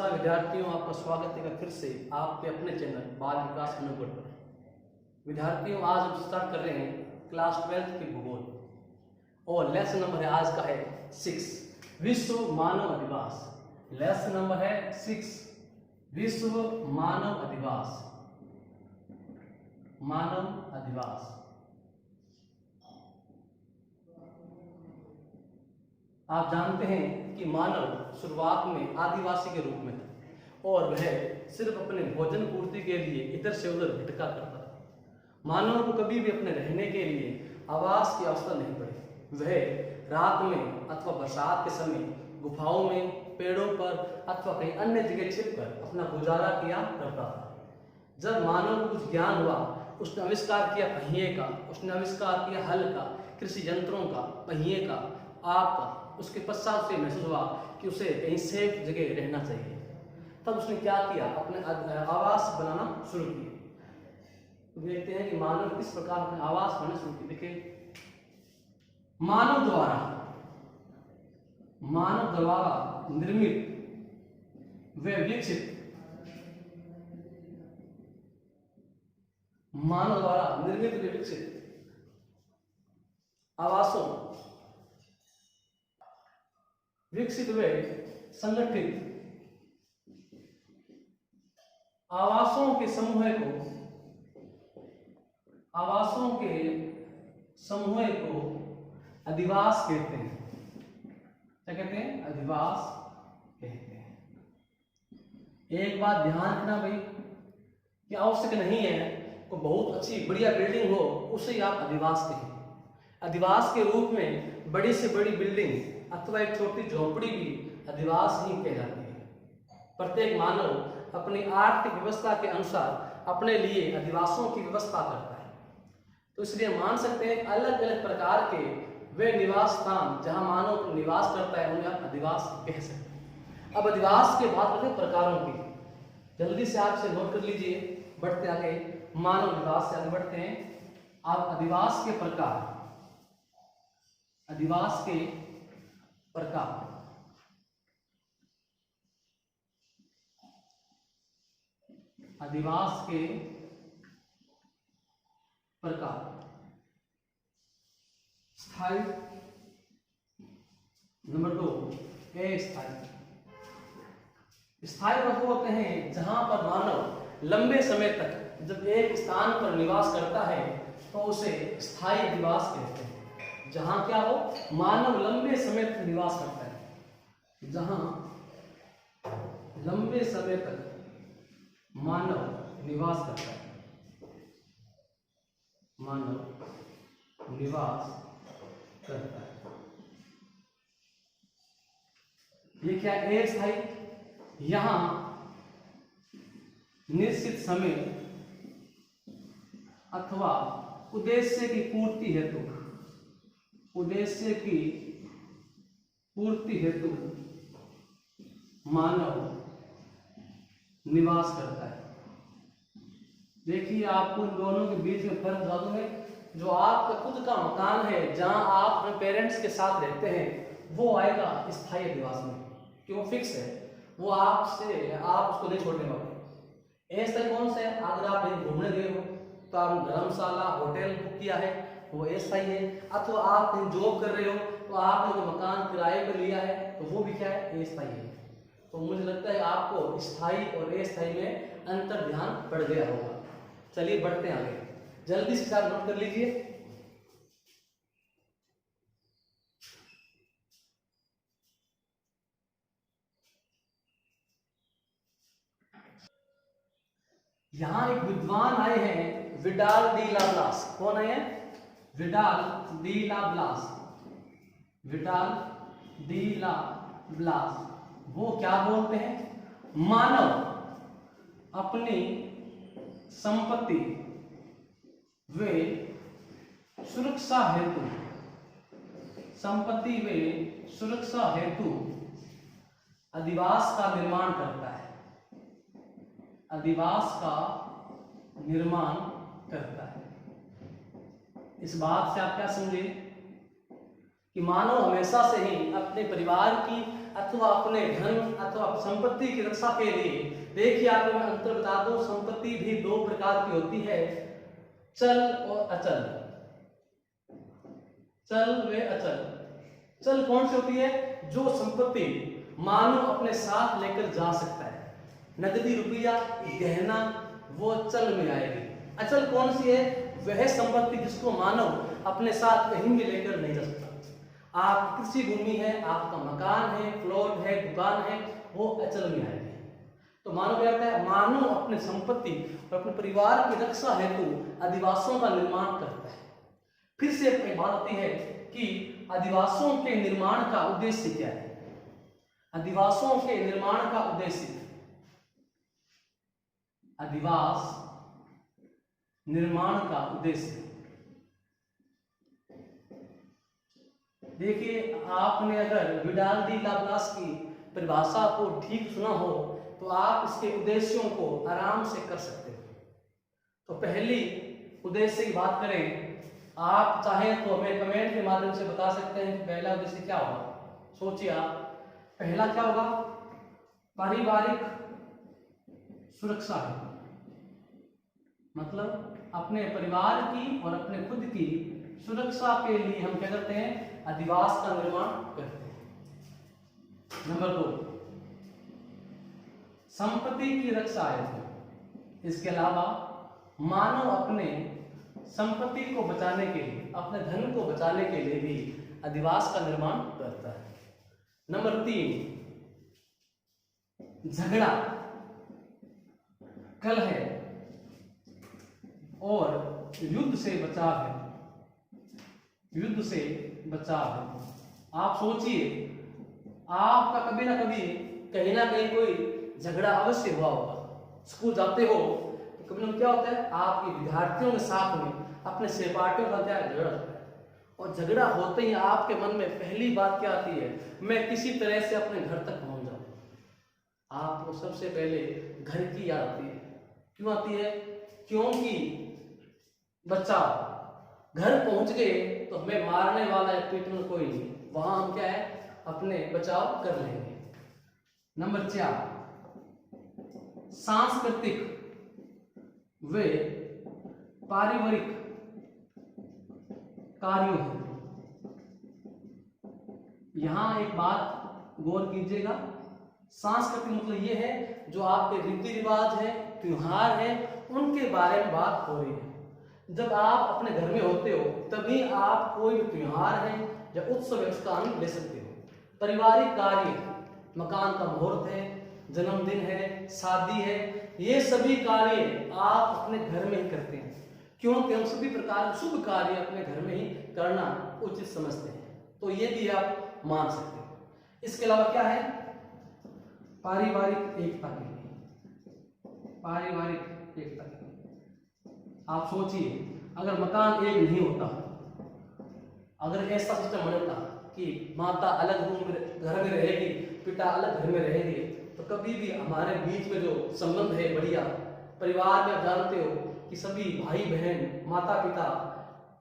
नमस्कार विद्यार्थियों, आपका स्वागत है फिर से आपके अपने चैनल बाल विकास अनुकूल पर। विद्यार्थियों, आज हम स्टार्ट कर रहे हैं क्लास 12 के भूगोल और लेसन नंबर है आज का है 6 विश्व मानव अधिवास। लेसन नंबर है 6 विश्व मानव अधिवास। मानव अधिवास आप जानते हैं कि मानव शुरुआत में आदिवासी के रूप में था और वह सिर्फ अपने भोजन पूर्ति के लिए इधर से उधर भटका करता था। मानव को कभी भी अपने रहने के लिए आवास की आवश्यकता नहीं पड़ी। वह रात में अथवा बरसात के समय गुफाओं में, पेड़ों पर अथवा कहीं अन्य जगह छिपकर अपना गुजारा किया करता था। जब मानव को कुछ ज्ञान हुआ, उसने आविष्कार किया पहिए का, उसने आविष्कार किया हल का, कृषि यंत्रों का, पहिए का, आग का। उसके पश्चात से महसूस हुआ कि उसे कहीं सेफ जगह रहना चाहिए। तब उसने क्या किया, अपने आवास बनाना शुरू किया। तो देखते हैं कि मानव किस प्रकार अपने आवास बनाना शुरू किए। देखिए, मानव द्वारा निर्मित व विकसित आवासों, विकसित व संगठित आवासों के समूह को अधिवास कहते हैं। क्या कहते हैं? अधिवास कहते हैं। एक बात ध्यान रखना भाई कि आवश्यक नहीं है कोई बहुत अच्छी बढ़िया बिल्डिंग हो उसे ही आप अधिवास कहें। अधिवास के रूप में बड़ी से बड़ी बिल्डिंग अथवा एक छोटी झोपड़ी भी अधिवास ही कहलाती है। प्रत्येक मानव अपनी आर्थिक व्यवस्था के अनुसार अपने लिए अधिवासों की व्यवस्था करता है। तो इसलिए मान सकते हैं अलग अलग प्रकार के वे निवास स्थान जहां मानव निवास करता है उन्हें आप अधिवास कह सकते हैं। अब अधिवास के बात करते हैं प्रकारों की। जल्दी से आपसे नोट कर लीजिए, बढ़ते आगे मानव निवास से आगे बढ़ते हैं। आप अधिवास के प्रकार, अधिवास के प्रकार, अधिवास के प्रकार। स्थायी, नंबर 2 अस्थायी। स्थायी वो होते हैं जहां पर मानव लंबे समय तक जब एक स्थान पर निवास करता है तो उसे स्थायी अधिवास कहते हैं। जहां क्या हो, मानव लंबे समय तक निवास करता है। जहां लंबे समय तक मानव निवास करता है, मानव निवास करता है। ये क्या है? अस्थायी, यहां निश्चित समय अथवा उद्देश्य की पूर्ति हेतु मानव निवास करता है। देखिए, आपको इन दोनों के बीच में फर्क बता दूं मैं। जो आपका खुद का मकान है जहां आप अपने पेरेंट्स के साथ रहते हैं वो आएगा स्थायी अधिवास में, क्यों? फिक्स है वो, आप उसको नहीं छोड़ने वाले। अस्थायी कौन सा है? अगर आप कहीं घूमने गए हो तो आप धर्मशाला, होटल बुक किया है, वो अस्थायी है। अथवा आप कहीं जॉब कर रहे हो तो आपने वो मकान किराए पर लिया है तो वो भी क्या है? अस्थायी है। तो मुझे लगता है आपको स्थायी और अस्थायी में अंतर ध्यान पड़ गया होगा। चलिए बढ़ते हैं आगे, जल्दी से साथ नोट कर लीजिए। यहां एक विद्वान आए हैं, विडाल डी लाप्लास। कौन आए हैं? Vidal de Laplace. Vidal de Laplace वो क्या बोलते हैं? मानव अपनी संपत्ति व सुरक्षा हेतु अधिवास का निर्माण करता है। अधिवास का निर्माण करता है। इस बात से आप क्या समझे कि मानव हमेशा से ही अपने परिवार की अथवा अपने धन अथवा संपत्ति की रक्षा के लिए। देखिए आपको मैं अंतर बता दूं, संपत्ति भी दो प्रकार की होती है, चल और अचल। चल व अचल। चल कौन सी होती है? जो संपत्ति मानव अपने साथ लेकर जा सकता है, नकदी रुपया गहना, वो चल में आएगी। अचल कौन सी है? वह संपत्ति जिसको मानव अपने साथ कहीं भी लेकर नहीं जा सकता। आप कृषि भूमि है, आपका मकान है, प्लॉट है, दुकान है, वो अचल में आएगी। तो मानव क्या करता है? मानव अपने संपत्ति और अपने परिवार की रक्षा हेतु अधिवासों का निर्माण करता है। फिर से एक बात आती है कि अधिवासों के निर्माण का उद्देश्य क्या है? अधिवासों के निर्माण का उद्देश्य, अधिवास निर्माण का उद्देश्य। देखिए आपने अगर विडाल डी लाप्लास की परिभाषा को ठीक सुना हो तो आप इसके उद्देश्यों को आराम से कर सकते हो। तो पहली उद्देश्य की बात करें, आप चाहें तो हमें कमेंट के माध्यम से बता सकते हैं कि पहला उद्देश्य क्या होगा। सोचिए आप, पहला क्या होगा? पारिवारिक सुरक्षा है, मतलब अपने परिवार की और अपने खुद की सुरक्षा के लिए हम क्या करते हैं? अधिवास का निर्माण करते हैं। नंबर 2, संपत्ति की रक्षा है। इसके अलावा मानव अपने संपत्ति को बचाने के लिए, अपने धन को बचाने के लिए भी अधिवास का निर्माण करता है। नंबर 3, झगड़ा, कलह और युद्ध से बचाव है। युद्ध से बचाव है। आप सोचिए, आपका कभी ना कभी कहीं ना कहीं कोई झगड़ा अवश्य हुआ होगा। स्कूल जाते हो तो कभी ना क्या होता है, आपके विद्यार्थियों के साथ में अपने सहपाठियों का क्या झगड़ा होता है, और झगड़ा होते ही आपके मन में पहली बात क्या आती है? मैं किसी तरह से अपने घर तक पहुंच जाऊं। आपको सबसे पहले घर की याद आती है। क्यों आती है? क्योंकि बचाव, घर पहुंच गए तो हमें मारने वाला या पीटने कोई नहीं, वहां हम क्या है? अपने बचाव कर लेंगे। नंबर 4, सांस्कृतिक व पारिवारिक कार्यों है। यहां एक बात गौर कीजिएगा, सांस्कृतिक मतलब ये है जो आपके रीति रिवाज है, त्योहार है, उनके बारे में बात हो रही है। जब आप अपने घर में होते हो तभी आप कोई भी त्योहार है या उत्सव है उसका आनंद ले सकते हो। पारिवारिक कार्य, मकान का मुहूर्त है, जन्मदिन है, शादी है, ये सभी कार्य आप अपने घर में ही करते हैं, क्योंकि हम सभी प्रकार के शुभ कार्य अपने घर में ही करना उचित समझते हैं। तो ये भी आप मान सकते हो। इसके अलावा क्या है? पारिवारिक एकता के लिए, पारिवारिक एकता के लिए आप सोचिए, अगर मकान एक नहीं होता, अगर ऐसा सिस्टम बनता कि माता अलग रूम में घर में रहेगी, पिता अलग घर में रहेंगे, तो कभी भी हमारे बीच में जो संबंध है बढ़िया, परिवार में आप जानते हो कि सभी भाई बहन, माता पिता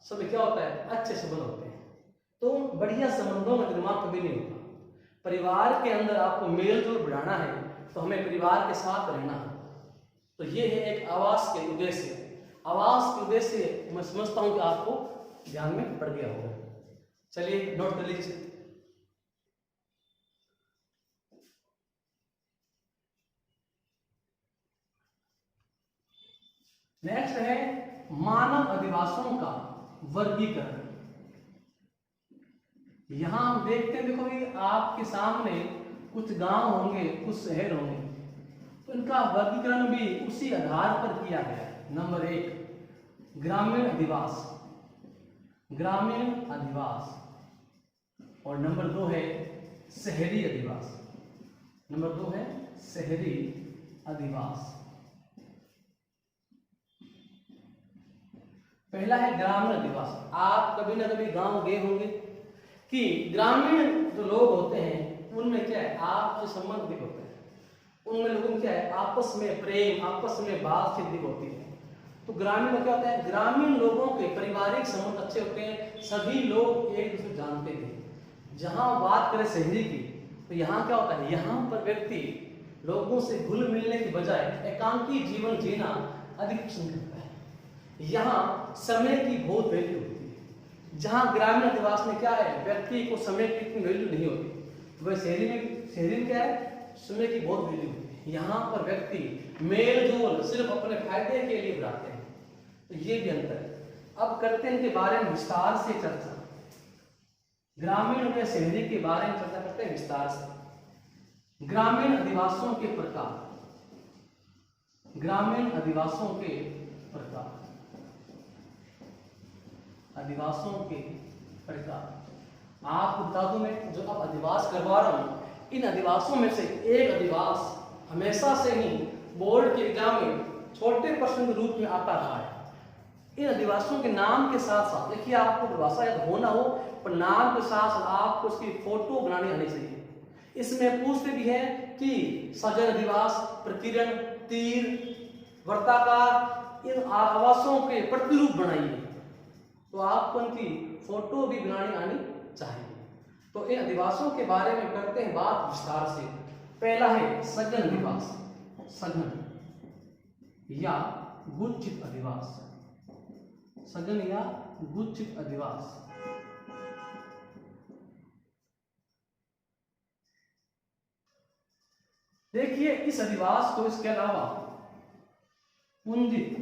सभी क्या होता है? अच्छे संबंध होते हैं। तो बढ़िया संबंधों में निर्माण कभी नहीं होता। परिवार के अंदर आपको मेल जोल बढ़ाना है तो हमें परिवार के साथ रहना है। तो ये है एक आवास के उद्देश्य। आवास के उद्देश्य मैं समझता हूं कि आपको ध्यान में पड़ गया होगा। चलिए नोट कर लीजिए। नेक्स्ट है मानव अधिवासों का वर्गीकरण। यहां हम देखते हैं, देखो भाई आपके सामने कुछ गांव होंगे, कुछ शहर होंगे, तो इनका वर्गीकरण भी उसी आधार पर किया गया है। नंबर 1 ग्रामीण अधिवास, ग्रामीण अधिवास, और नंबर 2 है शहरी अधिवास। नंबर 2 है शहरी अधिवास। पहला है ग्रामीण अधिवास। आप कभी ना कभी गांव गए होंगे कि ग्रामीण जो लोग होते हैं उनमें क्या है, आपसे संबंध भी होता है, उनमें लोगों में क्या है, आपस में प्रेम, आपस में बातचीत भी होती है। तो ग्रामीण में क्या होता है, ग्रामीण लोगों के पारिवारिक संबंध अच्छे होते हैं, सभी लोग एक दूसरे जानते हैं। जहां बात करें शहरी की, तो यहाँ क्या होता है, यहाँ पर व्यक्ति लोगों से घुल मिलने की बजाय एकांकी जीवन जीना अधिक पसंद करता है। यहाँ समय की बहुत वैल्यू होती है। जहाँ ग्रामीण अधिवास में क्या है, व्यक्ति को समय की इतनी वैल्यू नहीं होती, वह शहरी में क्या है, समय की बहुत वैल्यू होती है। यहाँ पर व्यक्ति मेल जोल सिर्फ अपने फायदे के लिए बढ़ाते हैं, तो ये भी अंतर है। अब करते हैं इनके बारे में विस्तार से चर्चा। ग्रामीण व शहरी के बारे में चर्चा करते हैं विस्तार से। ग्रामीण अधिवासों के प्रकार, ग्रामीण अधिवासों के प्रकार, अधिवासों के प्रकार आपको बता दूं, मैं जो अब अधिवास करवा रहा हूं, इन अधिवासों में से एक अधिवास हमेशा से ही बोर्ड के एग्जाम में छोटे प्रश्न के रूप में आता रहा है। इन अधिवासों के नाम के साथ साथ, देखिए आपको परिभाषा याद हो ना हो, पर नाम के साथ साथ आपको उसकी फोटो बनानी आनी चाहिए। इसमें पूछते भी है कि सजन अधिवास, प्रकीर्ण, तीर, वर्ताकार, इन आवासों के प्रतिरूप बनाइए, तो आपको उनकी फोटो भी बनानी आनी चाहिए। तो इन अधिवासों के बारे में करते हैं बात विस्तार से। पहला है सघन अधिवास, सघन या गुच्छित अधिवास, सघन या गुच्छित अधिवास। देखिए इस अधिवास को इसके अलावा पुंजित,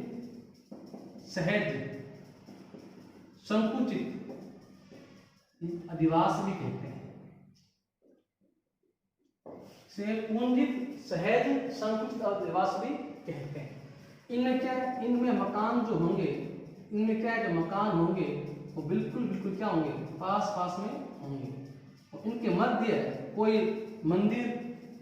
सहज, संकुचित अधिवास भी कहते हैं। से पुंजित, सहज, संकुचित अधिवास भी कहते हैं। इनमें क्या है, इनमें मकान जो होंगे, इनमें क्या है, जो मकान होंगे वो बिल्कुल बिल्कुल क्या होंगे, पास पास में होंगे। और इनके मध्य कोई मंदिर,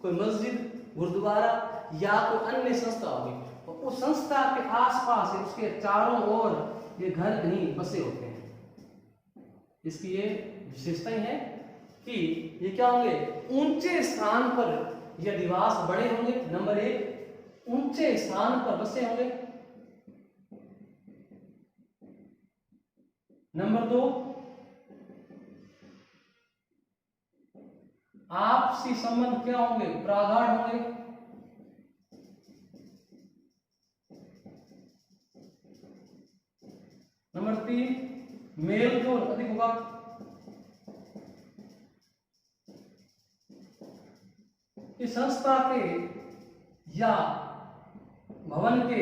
कोई मस्जिद, गुरुद्वारा या कोई अन्य संस्था होगी, और उस संस्था के आसपास उसके चारों ओर ये घर कहीं बसे होते हैं। इसकी ये विशेषता है कि ये क्या होंगे, ऊंचे स्थान पर ये अधिवास बड़े होंगे। नंबर एक, ऊंचे स्थान पर बसे होंगे। नंबर दो, आपसी संबंध क्या होंगे, प्रगाढ़ होंगे। नंबर तीन, मेल जोल अधिक होगा। इस संस्था के या भवन के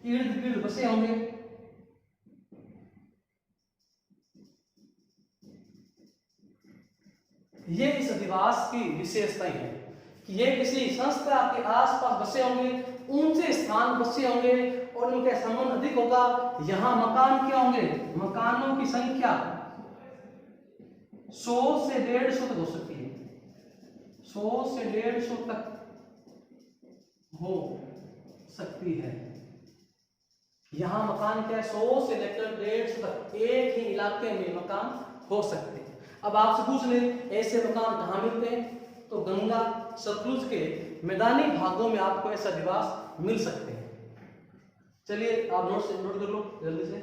इर्द गिर्द बसे होंगे। ये इस अधिवास की विशेषता है कि ये किसी संस्था के आसपास बसे होंगे, ऊंचे स्थान बसे होंगे और उनका संबंध अधिक होगा। यहां मकान क्या होंगे, मकानों की संख्या 100 से 150 तक हो सकती है, 100 से 150 तक हो सकती है। यहां मकान क्या है, 100 से लेकर 150 तक एक ही इलाके में मकान हो सकते हैं। अब आपसे पूछ ले ऐसे मकान कहाँ मिलते हैं, तो गंगा सतलुज के मैदानी भागों में आपको ऐसा अधिवास मिल सकते हैं। चलिए आप नोट कर लो जल्दी से।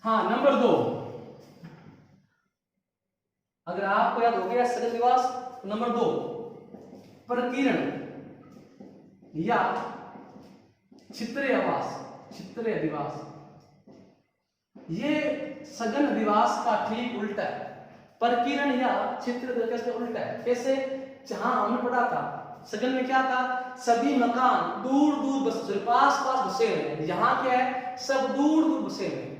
हाँ, नंबर 2, अगर आपको याद हो गया सघन अधिवास, तो नंबर 2 प्रकीर्ण या छित्रे आवास, छित्रे अधिवास। ये सघन अधिवास का ठीक उल्टा है। प्रकीर्ण या छित्र कैसे उल्टा है, कैसे, जहां हमने पढ़ा था सघन में क्या था, सभी मकान दूर दूर बसे, पास पास बसे हुए हैं। यहां क्या है, सब दूर दूर बसे हुए हैं।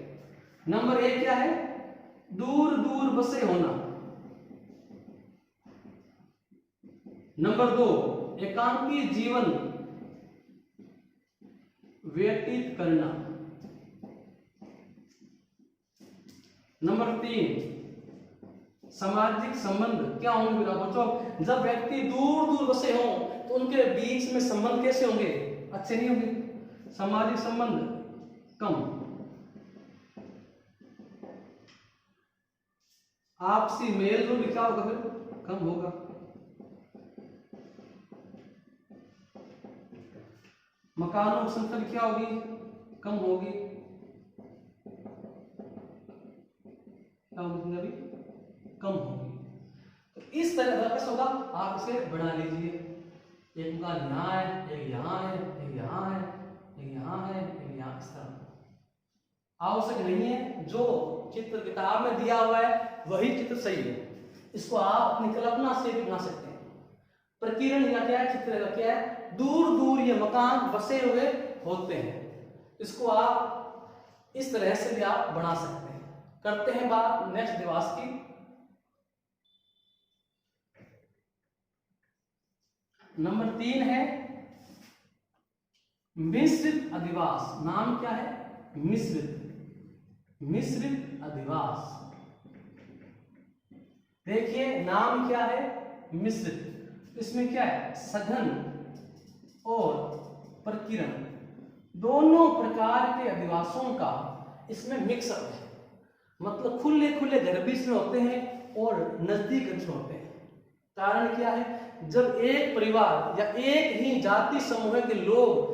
नंबर 1 क्या है, दूर दूर बसे होना। नंबर 2 एकांकी जीवन व्यतीत करना। नंबर 3 सामाजिक संबंध क्या होंगे मेरा बच्चों, जब व्यक्ति दूर दूर बसे हों तो उनके बीच में संबंध कैसे होंगे, अच्छे नहीं होंगे, सामाजिक संबंध कम, आपसी मेल जोल क्या होगा, फिर कम होगा। मकानों की संख्या क्या होगी, कम होगी, क्या होगी, कम होगी। इस तरह कैसे होगा, आप इसे बढ़ा लीजिए, एक मकान यहाँ है, एक यहाँ है, एक यहाँ है, एक यहाँ है, एक यहाँ, इस तरह। आवश्यक नहीं है जो चित्र किताब में दिया हुआ है वही चित्र सही है, इसको आप अपनी कल्पना से भी बना सकते हैं। प्रकीर्ण या क्या है, चित्र का क्या है, दूर दूर ये मकान बसे हुए होते हैं, इसको आप इस तरह से भी आप बना सकते हैं। करते हैं बात नेक्स्ट दिवस की। नंबर 3 है मिश्रित अधिवास। नाम क्या है, मिश्रित अधिवास। देखिए नाम क्या है, मिश्रित। इसमें क्या है, सघन और प्रकीर्ण दोनों प्रकार के अधिवासों का इसमें मिक्सअप है। मतलब खुले खुले घर भी इसमें होते हैं और नजदीक घर में होते हैं। कारण क्या है, जब एक परिवार या एक ही जाति समूह के लोग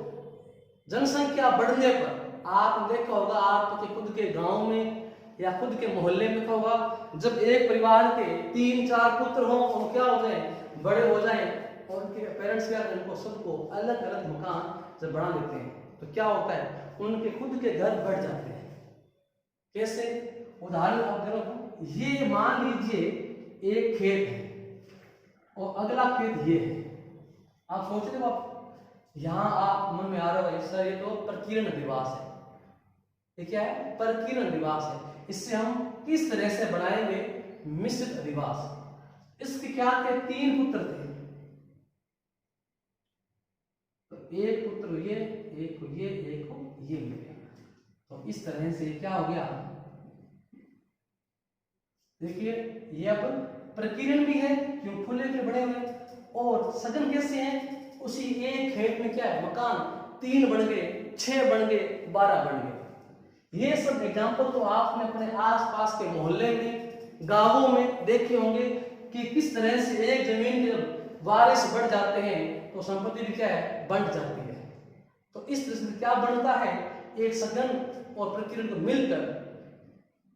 जनसंख्या बढ़ने पर, आप देखा होगा आपके खुद के गांव में या खुद के मोहल्ले में होगा, जब एक परिवार के 3-4 पुत्र हों और क्या हो जाए, बड़े हो जाएं और उनके पेरेंट्स क्या उनको सबको अलग अलग मकान जब बना देते हैं तो क्या होता है, उनके खुद के घर बढ़ जाते हैं। कैसे, उदाहरण आप दे रहा हूं, ये मान लीजिए एक खेत है और अगला खेत ये है। आप सोच रहे हो, आप यहां आप मन में आ रहा है सर ये तो प्रकीर्ण अधिवास है। ये क्या है, प्रकीर्ण अधिवास है। इससे हम किस तरह से बनाएंगे मिश्रित अधिवास। इसके क्या थे, 3 पुत्र थे, तो एक पुत्र ये, एक को ये, एक को ये मिल गया। तो इस तरह से क्या हो गया, देखिए ये अब प्रकीर्ण भी है क्यों, खुले के बड़े हुए, और सघन कैसे हैं, उसी एक खेत में क्या है, मकान 3 बन गए, 6 बन गए, 12 बन गए। ये सब एग्जाम्पल तो आपने अपने आसपास के मोहल्ले में, गांवों में देखे होंगे कि किस तरह से एक जमीन के जब वारिस बढ़ जाते हैं तो संपत्ति भी क्या है, बंट जाती है। तो इस तरह से क्या बनता है, एक सघन और प्रकीर्ण को मिलकर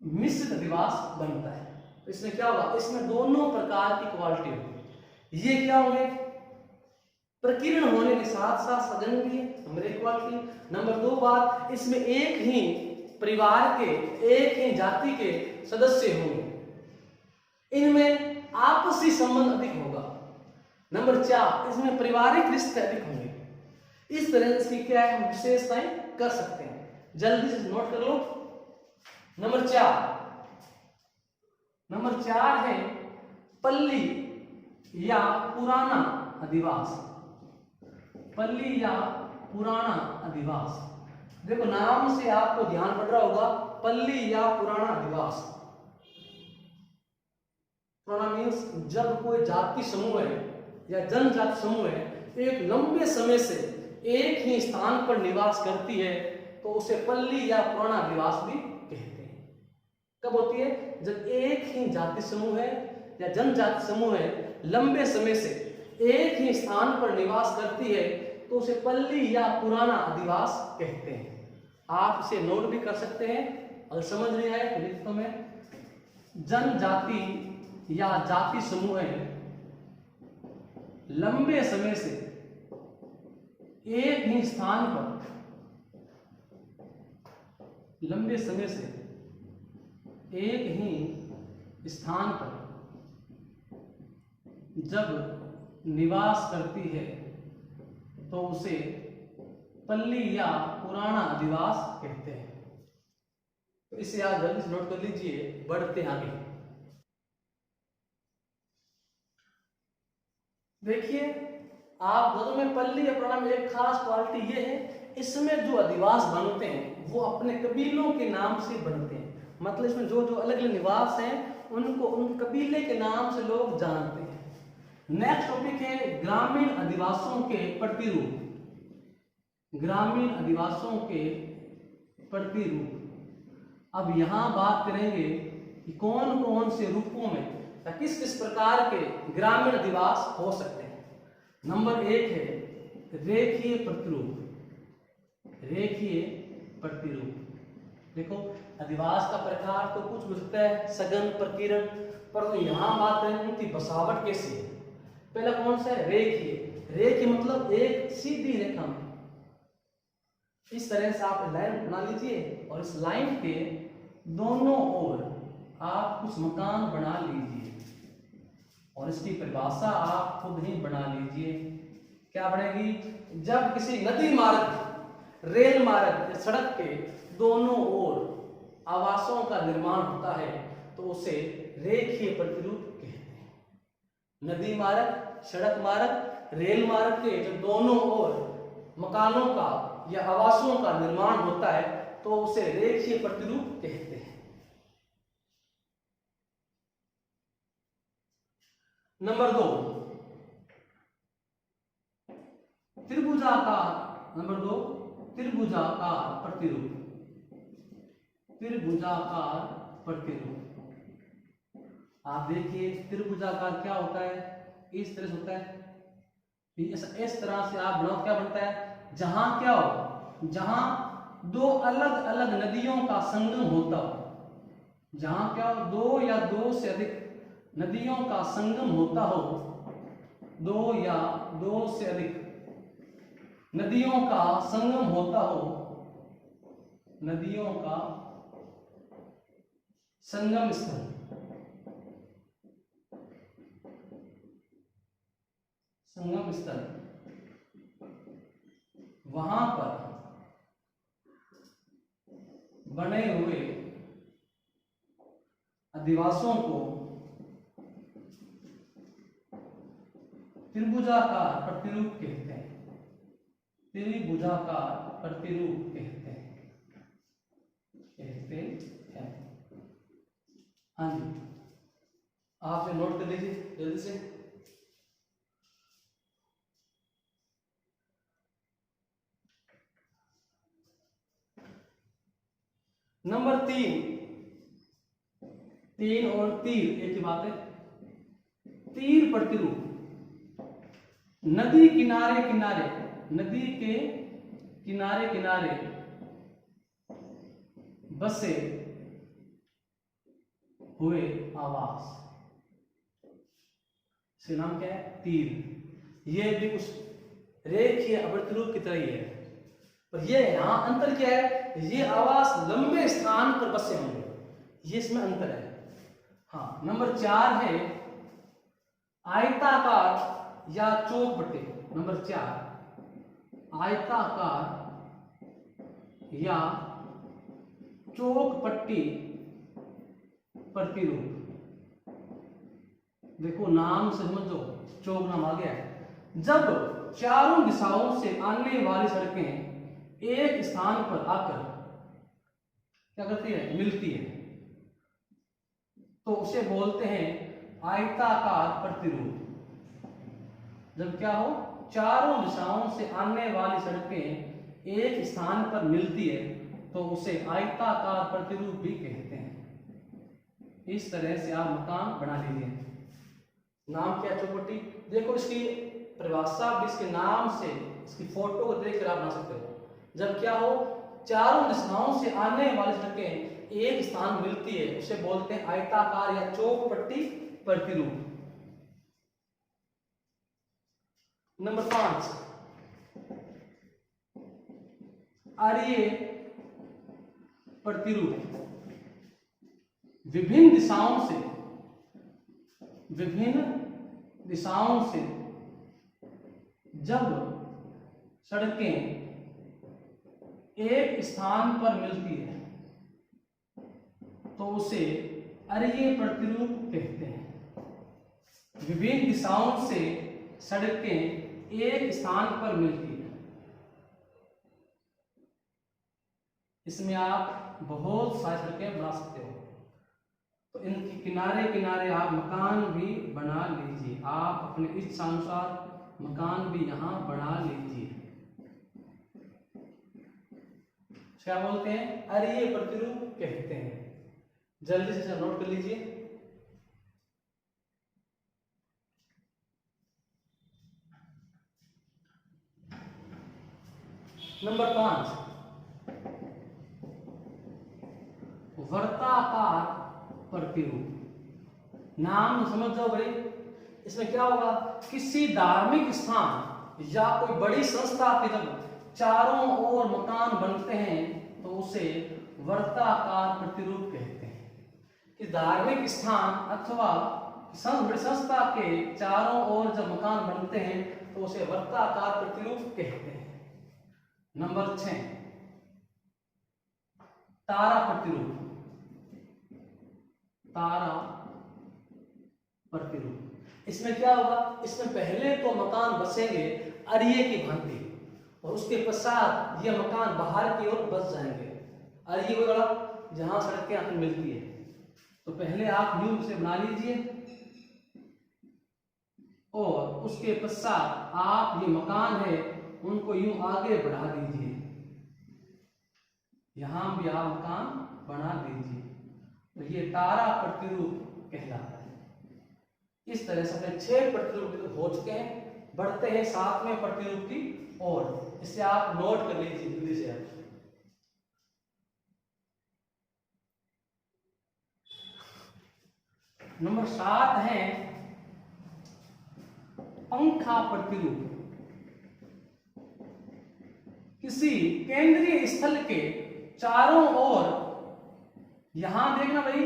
मिश्रित अधिवास बनता है। तो इसमें क्या होगा, इसमें दोनों प्रकार की क्वालिटी होगी। ये क्या होंगे, प्रकीर्ण होने के साथ साथ सघन भी है, नंबर 1 क्वालिटी। नंबर 2 बात, इसमें एक ही परिवार के, एक ही जाति के सदस्य होंगे, इनमें आपसी संबंध अधिक होगा। नंबर 4, इसमें पारिवारिक रिश्ते अधिक होंगे। इस तरह से क्या है, हम विशेषताएं कर सकते हैं, जल्दी से नोट कर लो। नंबर 4 है पल्ली या पुराना अधिवास। पल्ली या पुराना अधिवास, देखो नाम से आपको ध्यान पड़ रहा होगा, पल्ली या पुराना अधिवास। पुराना मीन्स जब कोई जाति समूह है या जनजाति समूह है एक लंबे समय से एक ही स्थान पर निवास करती है तो उसे पल्ली या पुराना अधिवास भी कहते हैं। कब होती है, जब एक ही जाति समूह है या जनजाति समूह है लंबे समय से एक ही स्थान पर निवास करती है तो उसे पल्ली या पुराना अधिवास कहते हैं। आप इसे नोट भी कर सकते हैं, अगर समझ नहीं आए तो लिख दो मैं। जनजाति या जाति समूह है लंबे समय से एक ही स्थान पर, लंबे समय से एक ही स्थान पर जब निवास करती है तो उसे पल्ली या पुराना अधिवास कहते हैं। तो इसे आप जल्दी से नोट कर लीजिए, बढ़ते आगे। देखिए आप दोनों में पल्ली या पुराना में एक खास क्वालिटी ये है, इसमें जो अधिवास बनते हैं वो अपने कबीलों के नाम से बनते हैं। मतलब इसमें जो जो अलग अलग निवास हैं उनको उन कबीले के नाम से लोग जानते हैं। नेक्स्ट टॉपिक है ग्रामीण अधिवासों के प्रतिरूप। ग्रामीण अधिवासों के प्रतिरूप। अब यहां बात करेंगे कि कौन कौन से रूपों में या किस किस प्रकार के ग्रामीण अधिवास हो सकते हैं। नंबर 1 है रेखीय प्रतिरूप। रेखीय प्रतिरूप, देखो अधिवास का प्रकार तो कुछ हो सकता है, सघन, प्रकीर्ण, परंतु यहाँ बात करें उनकी बसावट कैसी है। पहला कौन सा है? रेखीय। रेखीय मतलब एक सीधी रेखा में। इस तरह से आप लाइन बना लीजिए और इस लाइन के दोनों ओर आप कुछ मकान बना लीजिए और इसकी परिभाषा आप खुद ही बना लीजिए। क्या बनेगी? जब किसी नदी मार्ग, रेल मार्ग या सड़क के दोनों ओर आवासों का निर्माण होता है तो उसे रेखीय प्रतिरूप कहते हैं। नदी मार्ग, सड़क मार्ग, रेल मार्ग के जो दोनों ओर मकानों का या आवासों का निर्माण होता है तो उसे रेखीय प्रतिरूप कहते हैं। नंबर 2, त्रिभुजाकार। नंबर 2, त्रिभुजाकार प्रतिरूप। त्रिभुजाकार प्रतिरूप। आप देखिए त्रिभुजाकार क्या होता है? इस तरह से होता है। इस तरह से आप बनाओ, क्या बनता है? जहां क्या हो? जहां दो अलग अलग नदियों का संगम होता हो। जहां क्या हो? दो या दो से अधिक नदियों का संगम होता हो। दो या दो से अधिक नदियों का संगम होता हो। नदियों का संगम स्थल। संगम स्थल, वहां पर बने हुए अधिवासों को त्रिभुजाकार प्रतिरूप कहते हैं। त्रिभुजाकार प्रतिरूप कहते हैं। हाँ जी, आप ये नोट कर लीजिए जल्दी से। नंबर 3, तीन और तीर एक ही बात है। तीर प्रतिरूप। नदी किनारे किनारे, नदी के किनारे किनारे बसे हुए आवास, इसका नाम क्या है? तीर। ये भी उस रेखीय प्रतिरूप की तरह ही है, पर ये यहां अंतर क्या है? ये आवास लंबे स्थान पर बसे होंगे, ये इसमें अंतर है। हाँ, नंबर 4 है आयताकार या चौखपट्टी। नंबर 4, आयताकार या चौखपट्टी प्रतिरूप। देखो नाम से समझो, चौक नाम आ गया है। जब चारों दिशाओं से आने वाली सड़कें एक स्थान पर आकर क्या करती है? मिलती है, तो उसे बोलते हैं आयताकार प्रतिरूप। जब क्या हो? चारों दिशाओं से आने वाली सड़कें एक स्थान पर मिलती है तो उसे आयताकार प्रतिरूप भी कहते हैं। इस तरह से आप मकान बना लीजिए। नाम क्या? चौखपट्टी। देखो इसकी परिभाषा भी इसके नाम से, इसकी फोटो को देखकर आप बना सकते हो। जब क्या हो? चारों दिशाओं से आने वाली सड़कें एक स्थान मिलती है उसे बोलते हैं आयताकार या चौखपट्टी प्रतिरूप। नंबर 5, आर्य प्रतिरूप। विभिन्न दिशाओं से जब सड़कें एक स्थान पर मिलती है तो उसे आर्य प्रतिरूप कहते हैं। विभिन्न दिशाओं से सड़कें एक स्थान पर मिलती है, इसमें आप बहुत सारी सड़कें बना सकते हो। तो इनके किनारे किनारे आप मकान भी बना लीजिए। आप अपने इच्छा अनुसार मकान भी यहां बना लीजिए। क्या बोलते हैं? आर्य प्रतिरूप कहते हैं। जल्दी से नोट कर लीजिए। नंबर 5, वर्ताकार प्रतिरूप। नाम समझ जाओ भाई। इसमें क्या होगा, किसी धार्मिक स्थान या कोई बड़ी संस्था के जब चारों ओर मकान बनते हैं तो उसे वर्ताकार प्रतिरूप कहते हैं। कि धार्मिक स्थान अथवा बड़ी संस्था के चारों ओर जब मकान बनते हैं तो उसे वर्ताकार प्रतिरूप कहते हैं। नंबर 6, तारा प्रतिरूप। तारा प्रतिरूप, इसमें क्या होगा, इसमें पहले तो मकान बसेंगे अरिये की भांति और उसके पश्चात ये मकान बाहर की ओर बस जाएंगे। अरिये वगैरह जहां सड़कें आकर मिलती है, तो पहले आप यूं से बना लीजिए और उसके पश्चात आप ये मकान है उनको यूं आगे बढ़ा दीजिए, यहां भी आप मकान बना दीजिए, तो ये तारा प्रतिरूप कहलाता है। इस तरह से अपने 6 प्रतिरूप हो चुके हैं, बढ़ते हैं 7वें प्रतिरूप की और इसे आप नोट कर लीजिए जल्दी से। आप नंबर 7 है पंखा प्रतिरूप। किसी केंद्रीय स्थल के चारों ओर, यहां देखना भाई,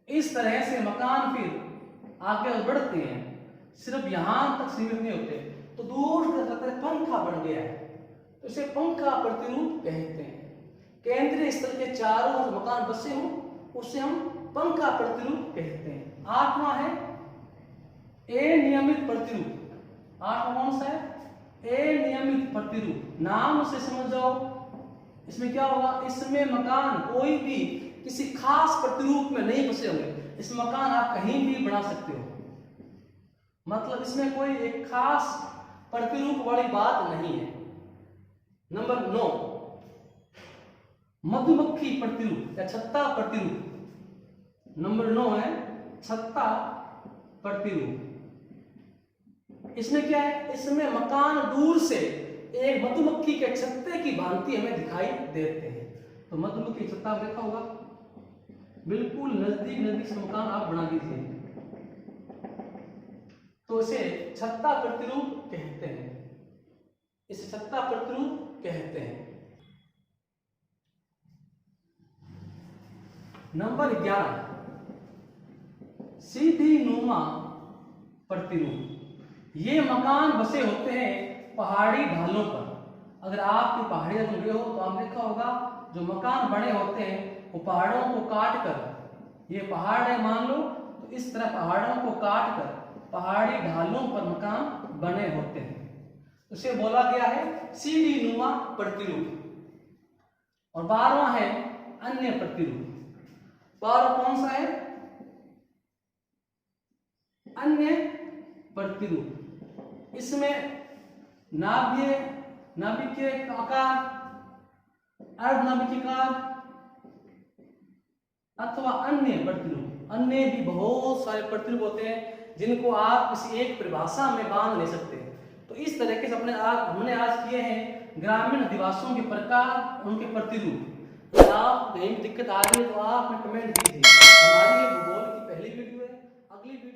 इस तरह से मकान फिर आगे बढ़ते हैं, सिर्फ यहां तक सीमित नहीं होते, तो दूर से पंखा बन गया है, तो इसे पंखा प्रतिरूप कहते हैं। केंद्रीय स्थल के चारों ओर मकान बसे हों उसे हम पंखा प्रतिरूप कहते हैं। 8वां है अनियमित प्रतिरूप। 8वां कौन सा है, अनियमित प्रतिरूप। नाम से समझ जाओ, इसमें क्या होगा, इसमें मकान कोई भी किसी खास प्रतिरूप में नहीं बसे होंगे। इस मकान आप कहीं भी बना सकते हो, मतलब इसमें कोई एक खास प्रतिरूप वाली बात नहीं है। नंबर 9 मधुमक्खी प्रतिरूप या छत्ता प्रतिरूप। नंबर 9 है छत्ता प्रतिरूप। इसमें क्या है, इसमें मकान दूर से एक मधुमक्खी के छत्ते की भांति हमें दिखाई देते हैं। तो मधुमक्खी छत्ता देखा होगा, बिल्कुल नजदीक से मकान आप बना दीजिए, तो इसे छत्ता प्रतिरूप कहते हैं। इसे छत्ता प्रतिरूप कहते हैं। नंबर 11 सीधी नुमा प्रतिरूप। ये मकान बसे होते हैं पहाड़ी ढालों पर। अगर आपकी पहाड़ियां में गए हो तो आप देखा होगा जो मकान बने होते हैं वो पहाड़ों को काट कर, ये पहाड़ है मान लो, तो इस तरह पहाड़ों को काट कर पहाड़ी ढालों पर मकान बने होते हैं, उसे बोला गया है सीढ़ी नुमा प्रतिरूप। और 12वां है अन्य प्रतिरूप। 12वां कौन सा है, अन्य प्रतिरूप। इसमें नाभिकीय आकार, अर्धनाभिकीय आकार अथवा अन्य प्रतिरूप। अन्य भी बहुत सारे प्रतिरूप होते हैं जिनको आप किसी एक परिभाषा में बांध नहीं सकते। तो इस तरीके से हमने आज किए हैं ग्रामीण अधिवासियों के प्रकार, उनके प्रतिरूप। आप कहीं दिक्कत आ रही है तो आप कमेंट कीजिए। हमारी ये भूगोल की पहली वीडियो है, अगली वीडियो